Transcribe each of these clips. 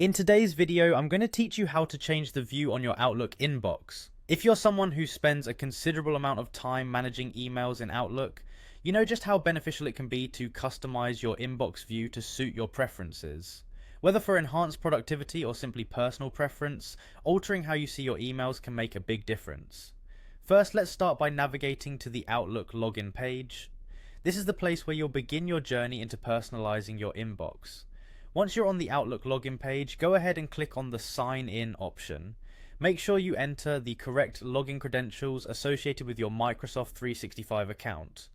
In today's video, I'm going to teach you how to change the view on your Outlook inbox. If you're someone who spends a considerable amount of time managing emails in Outlook, you know just how beneficial it can be to customize your inbox view to suit your preferences. Whether for enhanced productivity or simply personal preference, altering how you see your emails can make a big difference. First, let's start by navigating to the Outlook login page. This is the place where you'll begin your journey into personalizing your inbox. Once you're on the Outlook login page, go ahead and click on the Sign In option. Make sure you enter the correct login credentials associated with your Microsoft 365 account.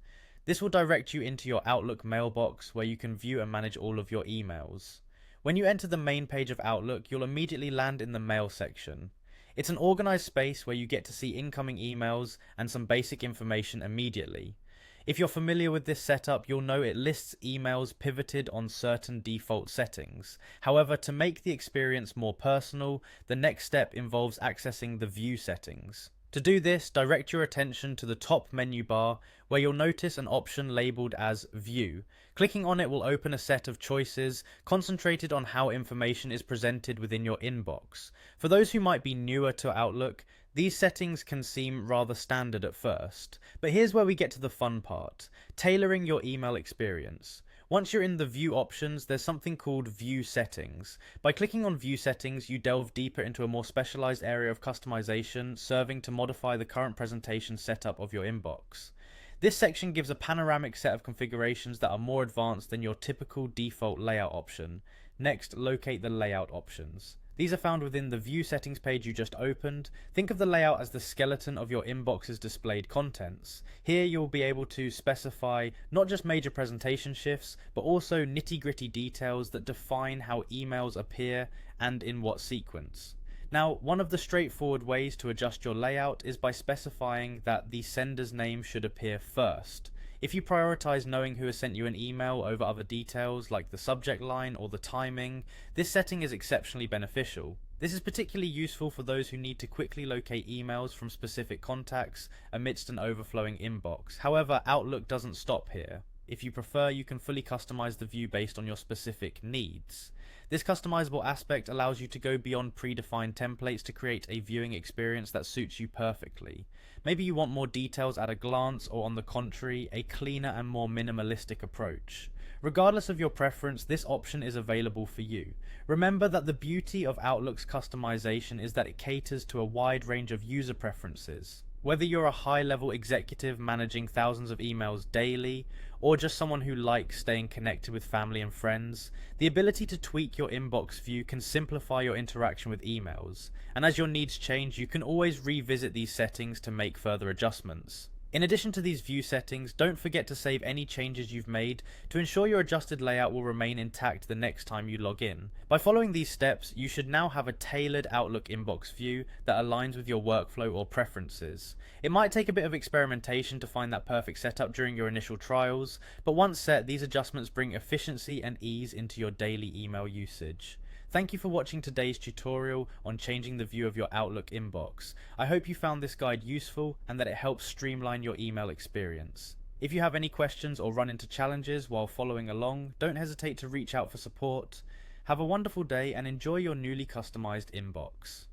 This will direct you into your Outlook mailbox where you can view and manage all of your emails. When you enter the main page of Outlook, you'll immediately land in the Mail section. It's an organized space where you get to see incoming emails and some basic information immediately. If you're familiar with this setup, you'll know it lists emails pivoted on certain default settings. However, to make the experience more personal, the next step involves accessing the View settings. To do this, direct your attention to the top menu bar where you'll notice an option labeled as View. Clicking on it will open a set of choices concentrated on how information is presented within your inbox. For those who might be newer to Outlook, these settings can seem rather standard at first, but here's where we get to the fun part: tailoring your email experience. Once you're in the View options, there's something called View Settings. By clicking on View Settings, you delve deeper into a more specialized area of customization, serving to modify the current presentation setup of your inbox. This section gives a panoramic set of configurations that are more advanced than your typical default layout option. Next, locate the layout options. These are found within the View Settings page you just opened. Think of the layout as the skeleton of your inbox's displayed contents. Here you'll be able to specify not just major presentation shifts, but also nitty-gritty details that define how emails appear and in what sequence. Now, one of the straightforward ways to adjust your layout is by specifying that the sender's name should appear first. If you prioritize knowing who has sent you an email over other details like the subject line or the timing, this setting is exceptionally beneficial. This is particularly useful for those who need to quickly locate emails from specific contacts amidst an overflowing inbox. However, Outlook doesn't stop here. If you prefer, you can fully customize the view based on your specific needs. This customizable aspect allows you to go beyond predefined templates to create a viewing experience that suits you perfectly. Maybe you want more details at a glance, or on the contrary, a cleaner and more minimalistic approach. Regardless of your preference, this option is available for you. Remember that the beauty of Outlook's customization is that it caters to a wide range of user preferences. Whether you're a high-level executive managing thousands of emails daily, or just someone who likes staying connected with family and friends, the ability to tweak your inbox view can simplify your interaction with emails, and as your needs change, you can always revisit these settings to make further adjustments. In addition to these view settings, don't forget to save any changes you've made to ensure your adjusted layout will remain intact the next time you log in. By following these steps, you should now have a tailored Outlook inbox view that aligns with your workflow or preferences. It might take a bit of experimentation to find that perfect setup during your initial trials, but once set, these adjustments bring efficiency and ease into your daily email usage. Thank you for watching today's tutorial on changing the view of your Outlook inbox. I hope you found this guide useful and that it helps streamline your email experience. If you have any questions or run into challenges while following along, don't hesitate to reach out for support. Have a wonderful day and enjoy your newly customized inbox.